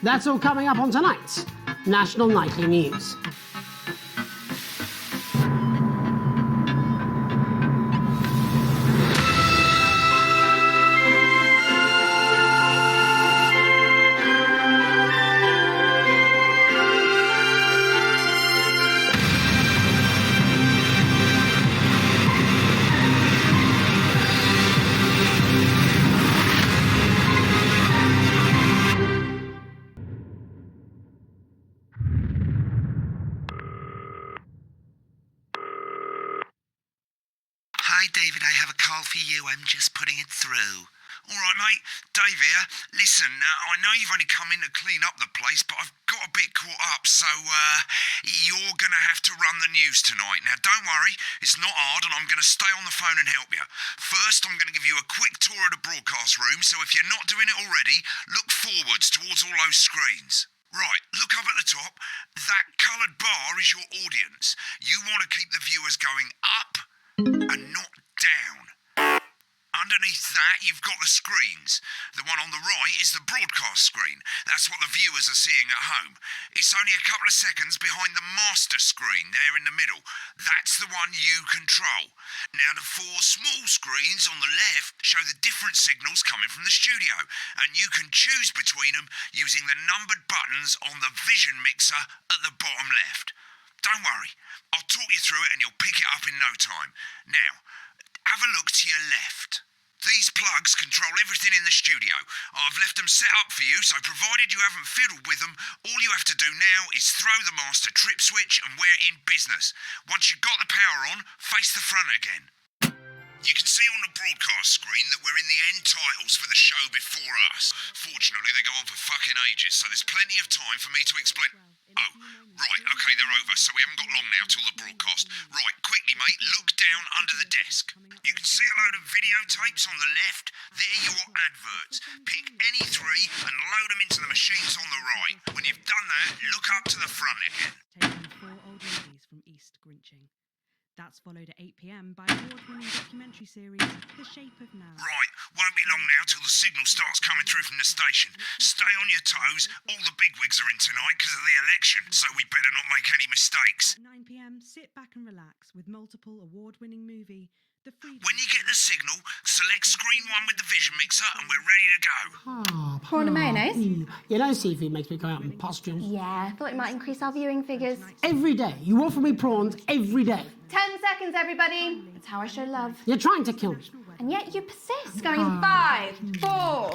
That's all coming up on tonight's National Nightly News. Hi, David, I have a call for you. I'm just putting it through. All right, mate. Dave here. Listen, I know you've only come in to clean up the place, but I've got a bit caught up, so you're going to have to run the news tonight. Now, don't worry. It's not hard, and I'm going to stay on the phone and help you. First, I'm going to give you a quick tour of the broadcast room, so if you're not doing it already, look forwards towards all those screens. Right, look up at the top. That coloured bar is your audience. You want to keep the viewers going up and not down. Underneath that, you've got the screens. The one on the right is the broadcast screen. That's what the viewers are seeing at home. It's only a couple of seconds behind the master screen there in the middle. That's the one you control. Now, the four small screens on the left show the different signals coming from the studio, and you can choose between them using the numbered buttons on the vision mixer at the bottom left. Don't worry, I'll talk you through it and you'll pick it up in no time. Now, have a look to your left. These plugs control everything in the studio. I've left them set up for you, so provided you haven't fiddled with them, all you have to do now is throw the master trip switch and we're in business. Once you've got the power on, face the front again. You can see on the broadcast screen that we're in the end titles for the show before us. Fortunately, they go on for fucking ages, so there's plenty of time for me to explain... Oh, right, okay, they're over, so we haven't got long now till the broadcast. Right, quickly, mate, look down under the desk. You can see a load of videotapes on the left. They're your adverts. Pick any three and load them into the machines on the right. When you've done that, look up to the front again. Taking 4 old ladies from East Grinching. That's followed at 8 p.m. by award-winning documentary series The Shape of Now. Right, won't be long now till the signal starts coming through from the station. Stay on your toes. All the bigwigs are in tonight because of the election, so we better not make any mistakes. At 9 p.m, sit back and relax with multiple award-winning movie The Freedom. When you get the signal, select screen 1 with the vision mixer and we're ready to go. Prawn and mayonnaise? You know seafood makes me go out in pustules. Yeah, thought it might increase our viewing figures. Every day. You offer me prawns every day. 10 seconds, everybody. That's how I show love. You're trying to kill me. And yet you persist. Going in 5, 4.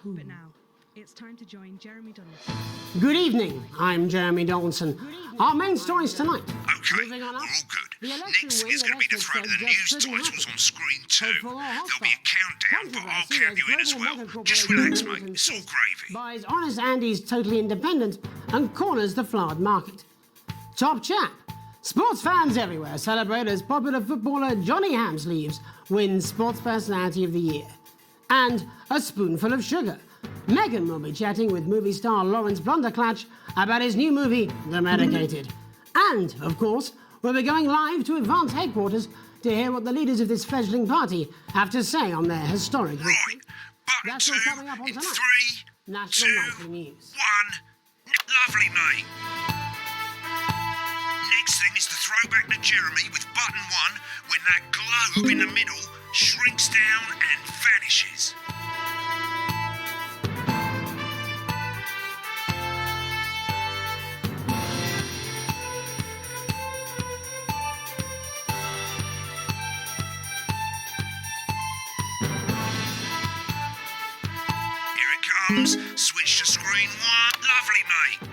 But now, it's time to join Jeremy Donaldson. Good evening, I'm Jeremy Donaldson. Our main stories tonight. Okay, Moving on we're up. all good. The election Next win is going to be to that throw Essex the said news just couldn't titles happen. on screen 2. Hopeful or There'll be a hostile. countdown, but I'll Controversy count as you in as global well. mega Just corporation relax, Vermillion mate. It's all gravy. buys Honest Andy's Totally Independent and corners the flowered market. Top chap. Sports fans everywhere celebrate as popular footballer Johnny Hamsleeves wins Sports Personality of the Year. And a spoonful of sugar. Meghan will be chatting with movie star Lawrence Blunderclatch about his new movie, The Medicated. And, of course, we'll be going live to Advance headquarters to hear what the leaders of this fledgling party have to say on their historic Right, victory. button That's 2 all coming up on in tonight. 3, National 2, Nightly News. 1. Lovely, mate. Next thing is to throw back to Jeremy with button 1 when that globe in the middle shrinks down and vanishes. Here it comes. Switch to screen 1. Lovely, mate.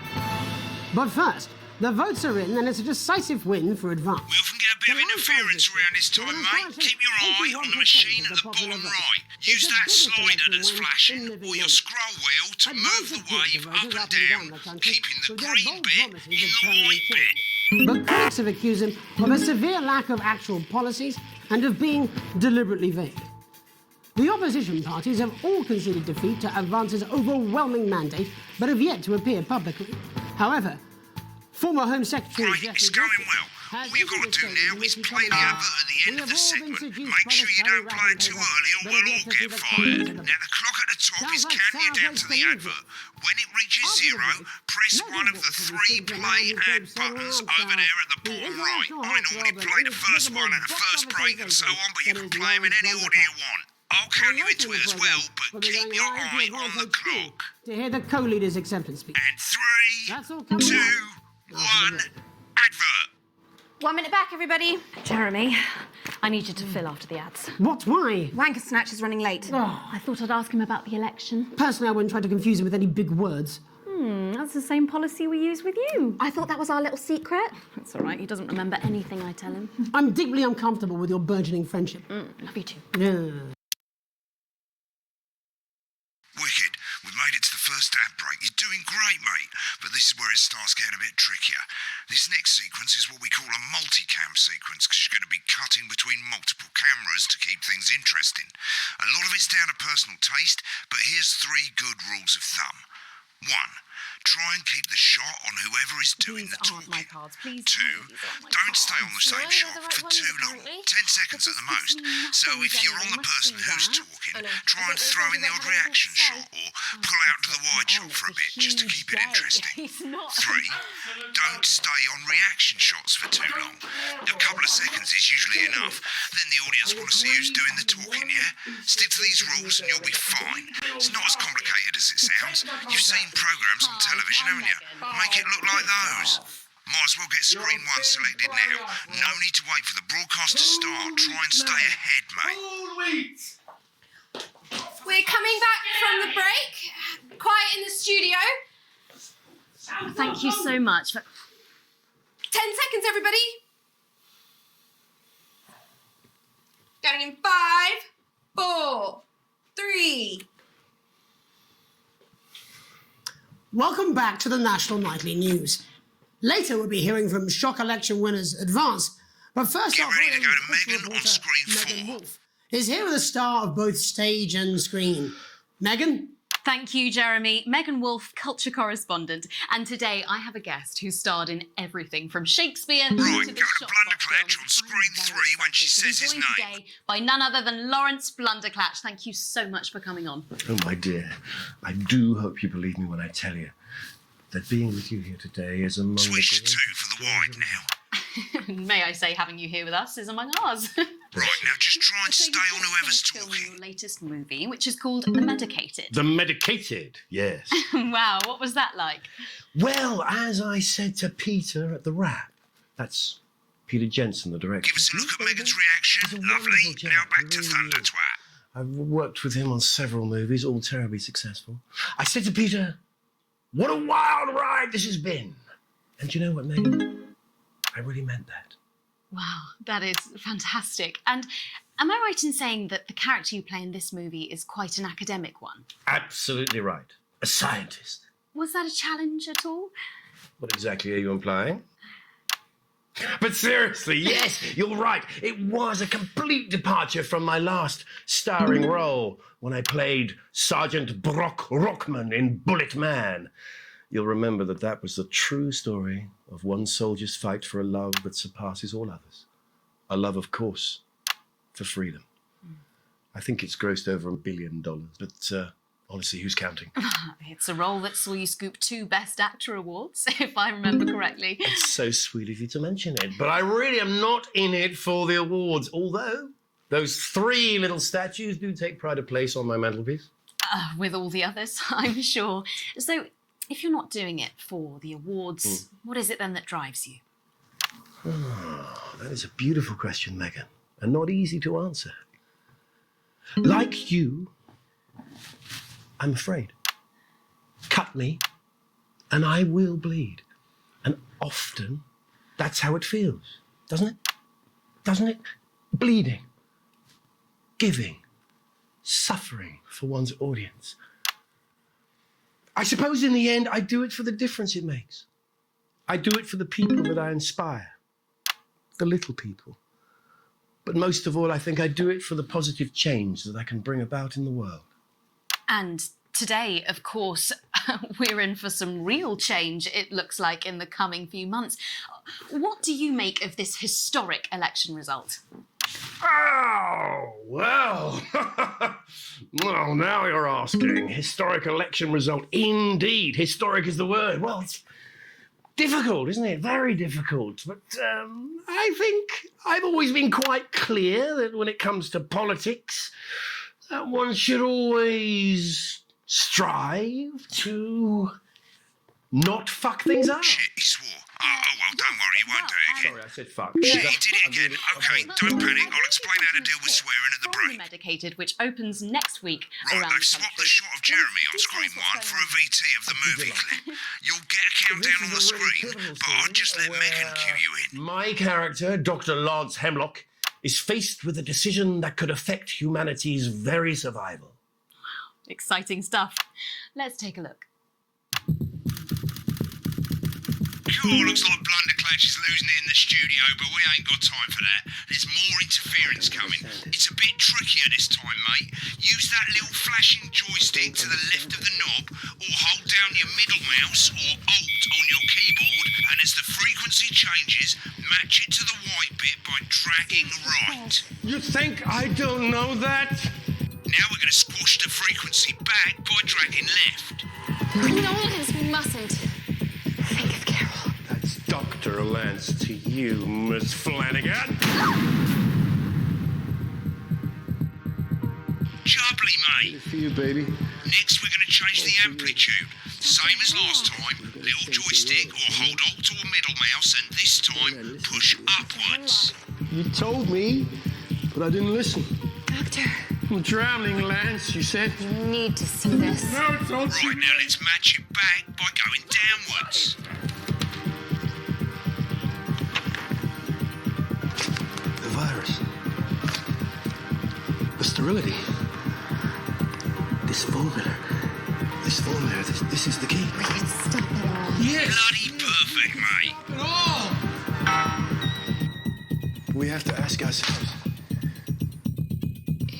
But first, the votes are in and it's a decisive win for Advance. We often get a bit of interference around this time, mate. Keep your eye on the machine at the bottom right. Use that slider that's flashing or your scroll wheel to move the wave up and down, keeping the green bit your white bit. But critics have accused him of a severe lack of actual policies and of being deliberately vague. The opposition parties have all conceded defeat to Advance's overwhelming mandate, but have yet to appear publicly. However, former Home Secretary Right, Jeffrey it's going Jeffries- well. All you've got to do now is play the advert at the end of the segment. Make sure you don't play it too early or we'll all get fired. Now, the clock at the top is counting you down to the advert. When it reaches 0, press one of the 3 play ad buttons over there at the bottom right. I normally play the first one at the first break and so on, but you can play them in any order you want. I'll count you into it as well, but keep your eye on the clock. To hear the co-leader's acceptance speech. And 3, 2, 1, advert. 1 minute back, everybody. Jeremy, I need you to fill after the ads. What? Why? Wanker Snatch is running late. I thought I'd ask him about the election. Personally, I wouldn't try to confuse him with any big words. That's the same policy we use with you. I thought that was our little secret. That's all right, he doesn't remember anything I tell him. I'm deeply uncomfortable with your burgeoning friendship. Love you too. Yeah. Wicked, we've made it to the first ad break. You're doing great, mate. But this is where it starts getting a bit trickier. This next sequence is what we call a multicam sequence, because you're going to be cutting between multiple cameras to keep things interesting. A lot of it's down to personal taste, but here's 3 good rules of thumb. 1, try and keep the shot on whoever is doing the talking. My cards, please. 2, don't stay on the same shot for too long, 10 seconds at the most. So if you're on the person who's talking, try and throw in the odd reaction shot or pull out to the wide shot for a bit just to keep it interesting. 3, don't stay on reaction shots for too long. A couple of seconds is usually enough. Then the audience want to see who's doing the talking, yeah? Stick to these rules and you'll be fine. It's not as complicated as it sounds. You've seen programs on television, haven't you? Make it look like those. Might as well get screen 1 selected now. No need to wait for the broadcast to start. Try and stay ahead, mate. We're coming back from the break. Quiet in the studio. Thank you so much. 10 seconds, everybody. Going in 5, 4, 3. Welcome back to the National Nightly News. Later, we'll be hearing from shock election winners Advance. But first Get off, ready to go to British Megan on reporter screen Megan 4. Wolfe is here with a star of both stage and screen. Megan? Thank you, Jeremy. Megan Wolfe, culture correspondent. And today I have a guest who starred in everything from Shakespeare Right, to go the to Shopbox Blunderclatch on films. screen 3 when she says his Joined name. today by none other than Lawrence Blunderclatch. Thank you so much for coming on. Oh, my dear, I do hope you believe me when I tell you that being with you here today is among Switch to the 2 for the wide now. May I say, having you here with us is among ours. Right, now just try and So stay you've on just whoever's finished filming talking. your latest movie, which is called The Medicated. The medicated, yes. Wow, what was that like? Well, as I said to Peter at the wrap, that's Peter Jensen, the director. Give us a look at Megan's reaction. He's a Lovely. wonderful chap, Now back he to really Thunder is. Twat. I've worked with him on several movies, all terribly successful. I said to Peter, what a wild ride this has been. And you know what, Megan? I really meant that. Wow, that is fantastic. And am I right in saying that the character you play in this movie is quite an academic one? Absolutely right. A scientist. Was that a challenge at all? What exactly are you implying? But seriously, yes, you're right. It was a complete departure from my last starring role when I played Sergeant Brock Rockman in Bullet Man. You'll remember that that was the true story of one soldier's fight for a love that surpasses all others. A love, of course, for freedom. I think it's grossed over $1 billion, but honestly, who's counting? It's a role that saw you scoop 2 Best Actor awards, if I remember correctly. It's so sweet of you to mention it, but I really am not in it for the awards, although those 3 little statues do take pride of place on my mantelpiece. With all the others, I'm sure. So, if you're not doing it for the awards, what is it then that drives you? Oh, that is a beautiful question, Megan, and not easy to answer. Like you, I'm afraid. Cut me, and I will bleed. And often, that's how it feels, doesn't it? Doesn't it? Bleeding, giving, suffering for one's audience. I suppose in the end, I do it for the difference it makes. I do it for the people that I inspire, the little people. But most of all, I think I do it for the positive change that I can bring about in the world. And today, of course, we're in for some real change, it looks like, in the coming few months. what do you make of this historic election result? Oh, well. Well, now you're asking. Historic election result. Indeed. Historic is the word. Well, it's difficult, isn't it? Very difficult. But I think I've always been quite clear that when it comes to politics, that one should always strive to not fuck things up. Shit, he swore. Oh, well, don't worry, he won't do it again. Sorry, I said fuck. Shit, he did it again. Okay, don't panic. I'll explain how to deal with swearing at the break. Medicated, which opens next week Right, around they've the swapped the country. shot of Jeremy on screen one for a VT of the movie clip. You'll get a countdown on the screen, but I'll just let Megan cue you in. My character, Dr. Lance Hemlock, is faced with a decision that could affect humanity's very survival. Exciting stuff. Let's take a look. Cool, looks like Blunderclatch is losing it in the studio, but we ain't got time for that. There's more interference coming. It's a bit trickier this time, mate. Use that little flashing joystick to the left of the knob, or hold down your middle mouse or Alt on your keyboard, and as the frequency changes, match it to the white bit by dragging right. You think I don't know that? Now we're going to squash the frequency back by dragging left. No, we mustn't. Think of Carol. That's Dr. Lance to you, Miss Flanagan. Jubbly, mate. For you, baby. Next, we're going to change the amplitude. Same as last time. Little joystick or hold Alt or middle mouse, and this time push upwards. You told me, but I didn't listen. Doctor, I'm drowning, Lance, you said. you need to see this. No, don't Right, now let's match it back by going downwards. The virus. The sterility. This formula. This is the key. We can stop it all. Yes! Bloody perfect, mate. We have to ask ourselves.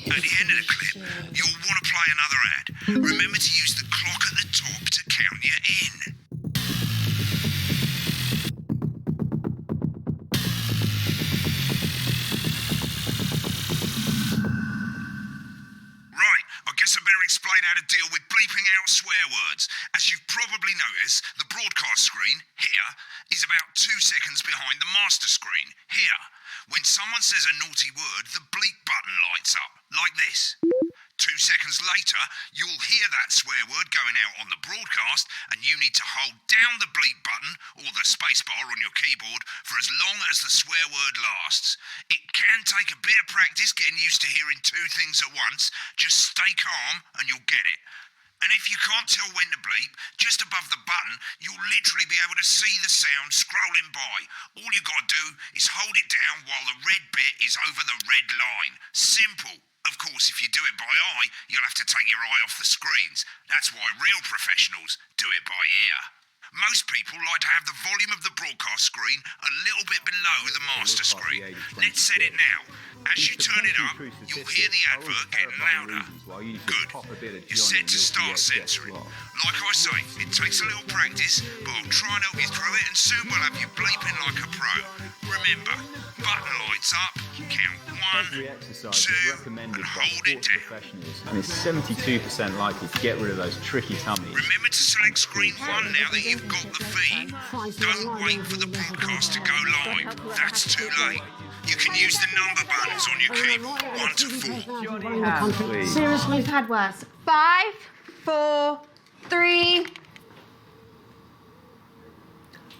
At the end of the clip, you'll want to play another ad. Remember to use the clock at the top to count you in. Right, I guess I better explain how to deal with bleeping out swear words. As you've probably noticed, the broadcast screen, here, is about 2 seconds behind the master screen, here. When someone says a naughty word, the bleep button lights up, like this. 2 seconds later, you'll hear that swear word going out on the broadcast, and you need to hold down the bleep button or the spacebar on your keyboard for as long as the swear word lasts. It can take a bit of practice getting used to hearing 2 things at once. Just stay calm and you'll get it. And if you can't tell when to bleep, just above the button, you'll literally be able to see the sound scrolling by. All you got to do is hold it down while the red bit is over the red line. Simple. Of course, if you do it by eye, you'll have to take your eye off the screens. That's why real professionals do it by ear. Most people like to have the volume of the broadcast screen a little bit below the master screen. Let's set it now. As you turn it up, you'll hear the advert getting louder. Good. You're set to start censoring. Like I say, it takes a little practice, but I'll try and help you through it, and soon we'll have you bleeping like a pro. Remember, button lights up, count 1, 2, and hold it down. And it's 72% likely to get rid of those tricky tummies. Remember to select screen 1 now that you've got the feed. Don't wait for the broadcast to go live. That's too late. You can use the number buttons on your keyboard, 1 to 4. Seriously, we've had worse. 5, 4, 3.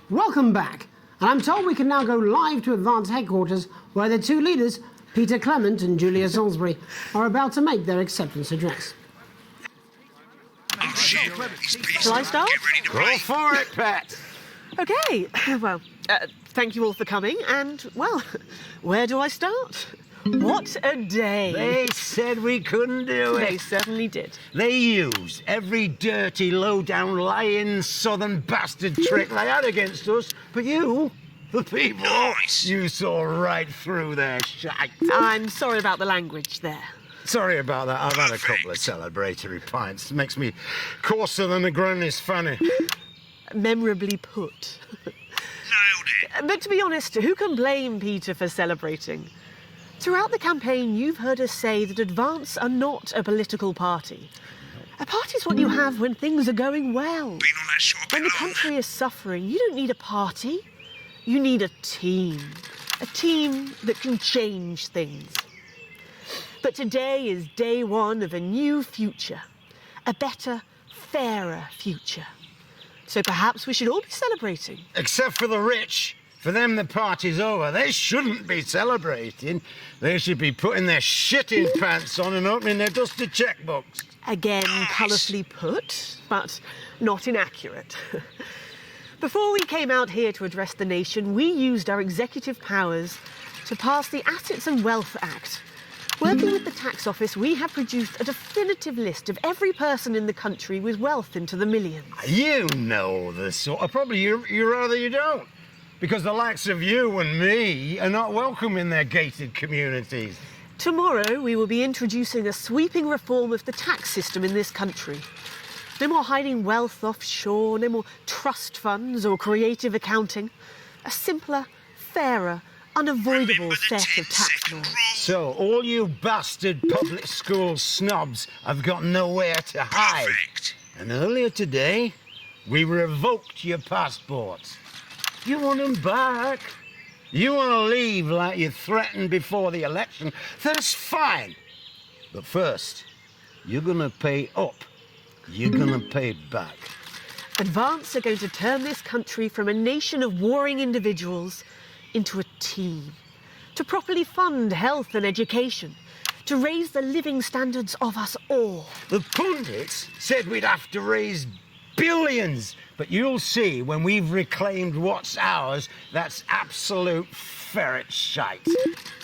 Welcome back. And I'm told we can now go live to Advance Headquarters, where the 2 leaders, Peter Clement and Julia Salisbury, are about to make their acceptance address. Oh shit, he's pissed. Shall I start? Get ready to Go play. for it, Pat. Okay, well, thank you all for coming, and, well, where do I start? What a day. They said we couldn't do They it. certainly did. They used every dirty, low-down, lying, southern bastard trick they had against us. But you, the people, Nice. you saw right through their shite. I'm sorry about the language there. Sorry about that. I've had a couple of celebratory pints. Makes me coarser than the Granny's fanny. Memorably put. Nailed it. But to be honest, who can blame Peter for celebrating? Throughout the campaign, you've heard us say that Advance are not a political party. A party's what you have when things are going well. Been on that shop a When bit the long. country is suffering, you don't need a party. You need a team. A team that can change things. But today is day one of a new future. A better, fairer future. So perhaps we should all be celebrating. Except for the rich. For them, the party's over. They shouldn't be celebrating. They should be putting their shitting pants on and opening their dusty checkbooks. Again, colourfully put, but not inaccurate. Before we came out here to address the nation, we used our executive powers to pass the Assets and Wealth Act. Working with the tax office, we have produced a definitive list of every person in the country with wealth into the millions. You know the sort of... Probably you rather you don't. Because the likes of you and me are not welcome in their gated communities. Tomorrow, we will be introducing a sweeping reform of the tax system in this country. No more hiding wealth offshore, no more trust funds or creative accounting. A simpler, fairer, unavoidable set of tax laws. So, all you bastard public school snobs have got nowhere to hide. Perfect. And earlier today, we revoked your passports. You want them back? You want to leave like you threatened before the election? That's fine. But first, you're going to pay up. You're going to pay back. Advance are going to turn this country from a nation of warring individuals into a team. To properly fund health and education. To raise the living standards of us all. The pundits said we'd have to raise billions. But you'll see when we've reclaimed what's ours, that's absolute ferret shite.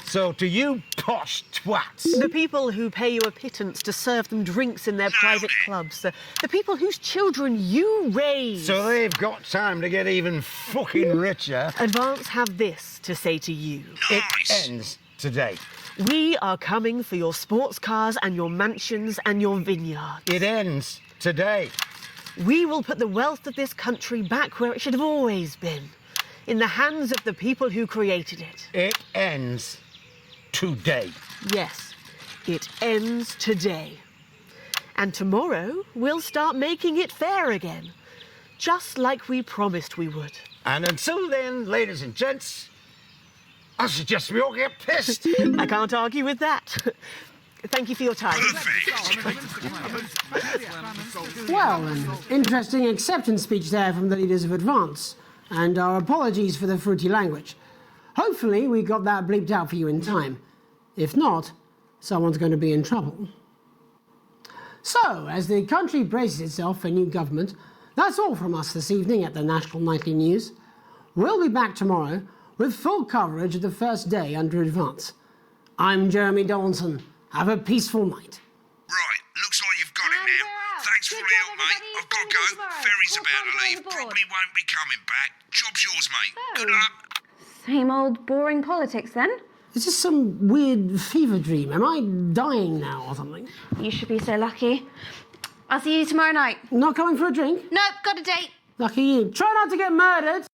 So to you posh twats... The people who pay you a pittance to serve them drinks in their private clubs. The people whose children you raise. So they've got time to get even fucking richer. Advance have this to say to you. It ends today. We are coming for your sports cars and your mansions and your vineyards. It ends today. We will put the wealth of this country back where it should have always been. In the hands of the people who created it. It ends today. Yes, it ends today. And tomorrow, we'll start making it fair again. Just like we promised we would. And until then, ladies and gents, I suggest we all get pissed. I can't argue with that. Thank you for your time. Well, an interesting acceptance speech there from the leaders of Advance, and our apologies for the fruity language. Hopefully we got that bleeped out for you in time. If not, someone's going to be in trouble. So, as the country braces itself for new government, that's all from us this evening at the National Nightly News. We'll be back tomorrow with full coverage of the first day under Advance. I'm Jeremy Donaldson. Have a peaceful night. Right, looks like you've got it now. Thanks for all the help, mate. I've got to go. Ferry's about to leave. Probably won't be coming back. Job's yours, mate. Good luck. Same old boring politics then. Is this some weird fever dream? Am I dying now or something? You should be so lucky. I'll see you tomorrow night. Not coming for a drink? Nope, got a date. Lucky you. Try not to get murdered.